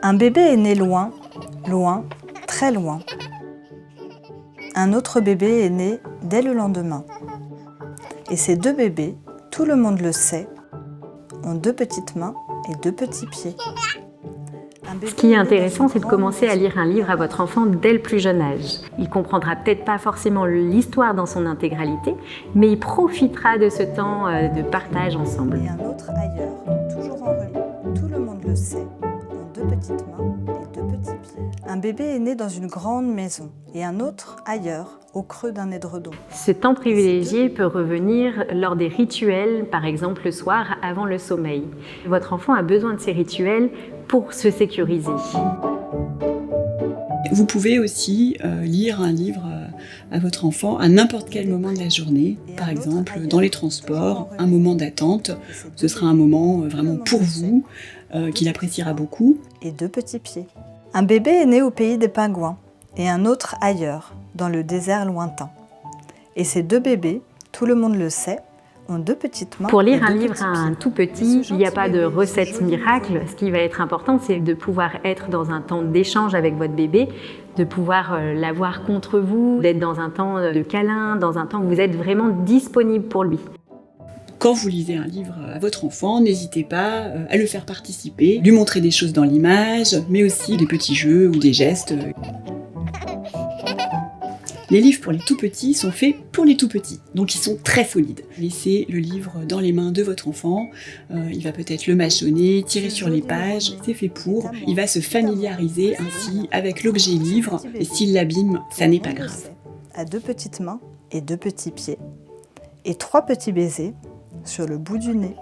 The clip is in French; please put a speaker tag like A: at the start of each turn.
A: Un bébé est né loin, loin, très loin. Un autre bébé est né dès le lendemain. Et ces deux bébés, tout le monde le sait, ont deux petites mains et deux petits pieds.
B: Ce qui est intéressant, c'est de commencer à lire un livre à votre enfant dès le plus jeune âge. Il comprendra peut-être pas forcément l'histoire dans son intégralité, mais il profitera de ce temps de partage ensemble.
A: Et un autre ailleurs, toujours en relief, tout le monde le sait, ont deux petites mains et deux petits pieds. Un bébé est né dans une grande maison et un autre ailleurs, au creux d'un édredon.
B: Ce temps privilégié peut revenir lors des rituels, par exemple le soir avant le sommeil. Votre enfant a besoin de ces rituels pour se sécuriser.
C: Vous pouvez aussi lire un livre à votre enfant à n'importe quel moment de la journée, par exemple dans les transports, un moment d'attente. Ce sera un moment vraiment pour vous, qu'il appréciera beaucoup.
A: Et deux petits pieds. Un bébé est né au pays des pingouins et un autre ailleurs, dans le désert lointain. Et ces deux bébés, tout le monde le sait, ont deux petites mains.
B: Pour lire un livre à un tout petit, il n'y a pas de recette miracle. Ce qui va être important, c'est de pouvoir être dans un temps d'échange avec votre bébé, de pouvoir l'avoir contre vous, d'être dans un temps de câlin, dans un temps où vous êtes vraiment disponible pour lui.
C: Quand vous lisez un livre à votre enfant, n'hésitez pas à le faire participer, lui montrer des choses dans l'image, mais aussi des petits jeux ou des gestes. Les livres pour les tout-petits sont faits pour les tout-petits, donc ils sont très solides. Laissez le livre dans les mains de votre enfant, il va peut-être le mâchonner, tirer sur les pages, c'est fait pour. Il va se familiariser ainsi avec l'objet livre, et s'il l'abîme, ça n'est pas grave.
A: À deux petites mains et deux petits pieds, et trois petits baisers sur le bout du nez.